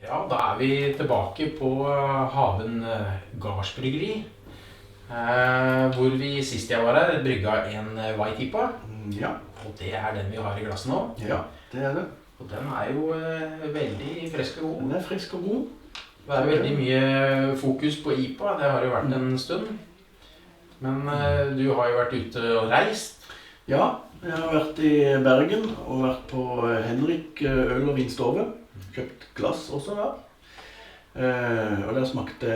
Ja, da vi tilbake på Haven Gardsbryggeri, hvor vi sist jeg var her brygga en White IPA. Ja. Og det den vi har i glasset nå. Ja, det det. Og den jo veldig frisk og god. Den frisk og god. Det veldig mye fokus på IPA, det har jo vært en stund. Men du har jo vært ute og reist. Ja, jeg har vært i Bergen og vært på Henrik Øl og Vinstove. Kjøpt glass også da. Og der smakte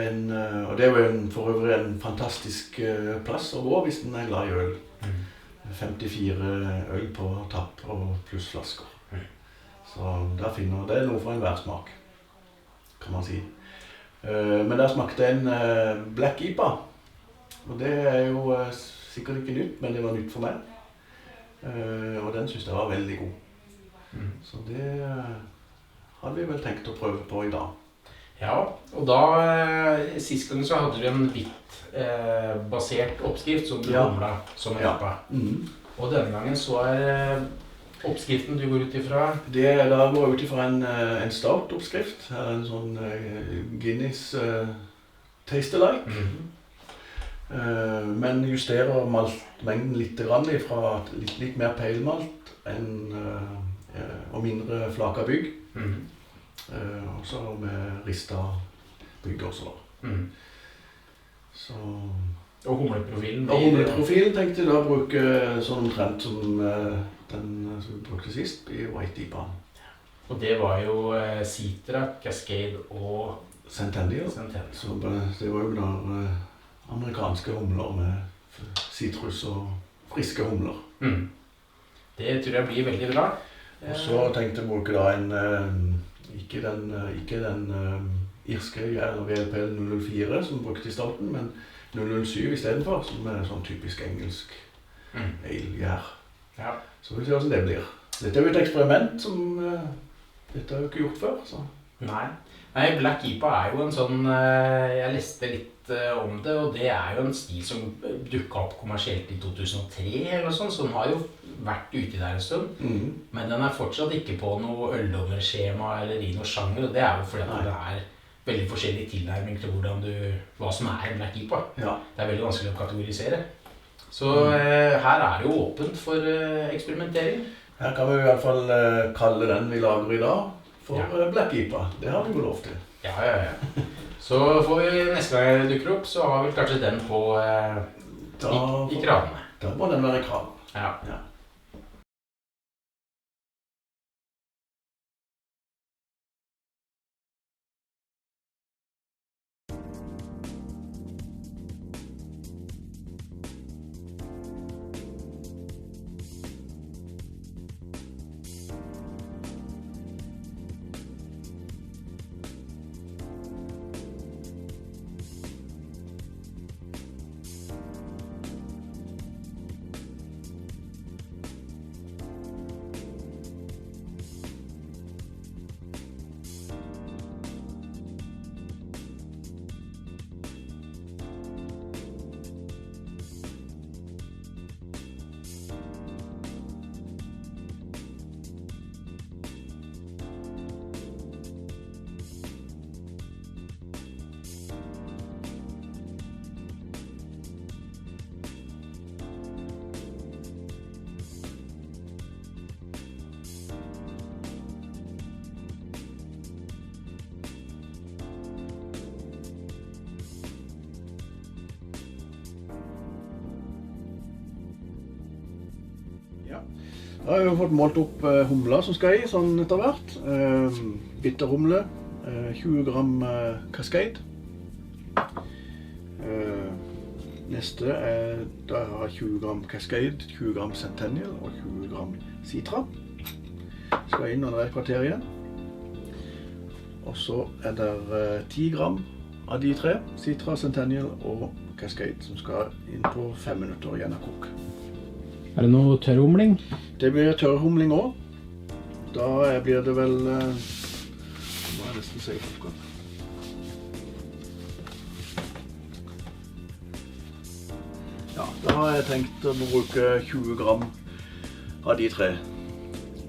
og det var for øvrig en fantastisk plass å gå hvis den glad i øl. 54 øl på tapp og pluss flasker. Så der finner det noe for enhver smak, kan man si. Men der smakte en Black IPA. Og det jo sikkert ikke nytt, men det var nytt for meg. Og den synes jeg var veldig god. Så det hadde vi vel tenkt å prøve på i dag. Ja, og da, sist gang så hadde du en basert oppskrift som du humla som en IPA. Og denne gangen så oppskriften du går ut ifra? Da går jeg ut ifra en stout-oppskrift. Her en sånn Guinness taste-alike. Men justerer maltmengden litt grann fra litt mer peilmalt og mindre flaka bygg. Og så med rista bygg også da. Og humleprofilen? Og humleprofilen tenkte jeg da å bruke sånn omtrent som den som vi brukte sist i White IPA. Og det var jo Citra, Cascade og Centennial. Så det var jo da amerikanske humler med citrus og friske humler. Det tror jeg blir veldig bra. Og så tenkte jeg å bruke da ikke den irske VLP 004 som brukte i starten, men 007 i stedet for, som sånn typisk engelsk ale-gjær. Ja. Så vi får se hvordan det blir. Dette jo et eksperiment som dette har jo ikke gjort før. Så. Nei, Black IPA jo en sånn, jeg leste litt om det, og det jo en stil som dukket opp kommersielt i 2003 eller noe sånt, så den har jo vært ute der en stund, men den fortsatt ikke på noe øldommerskjema eller i noe sjanger, og det jo fordi at det veldig forskjellig tilnærming til hva som en Black IPA. Ja. Det veldig vanskelig å kategorisere. Så her det jo åpent for eksperimentering. Her kan vi i hvert fall kalle den vi lager i dag for Black IPA. Det har vi jo lov til. Ja. Så får vi neste gang det dukker opp, så har vi kanskje den på i kranene. Da må den være i kranen. Ja. Da har vi fått målt opp humla som skal i, sånn etter hvert. Bitterhumle, 20 gram Cascade. Neste da har jeg 20 gram Cascade, 20 gram Centennial og 20 gram Citra. Skal inn når det et kvarter igjen. Og så det 10 gram av de tre, Citra, Centennial og Cascade, som skal inn på 5 minutter igjen av kok. Det noe tørrhumling? Det blir tørrhumling også. Da blir det vel... Nå må jeg nesten si folk. Ja, da har jeg tenkt å bruke 20 gram av de tre.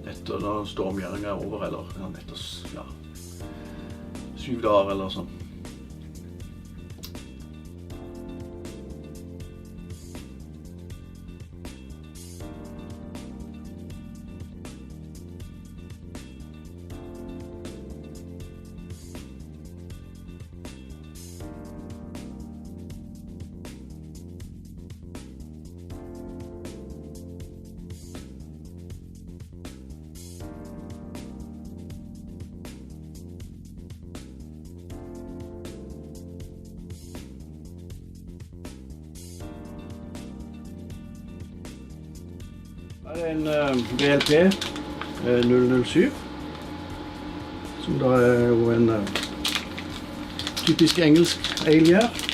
Etter da stormgjøringen over, eller etter, ja. 7 dager eller sånn. Her er en VLP 007, som da er jo en typisk engelsk elgjær.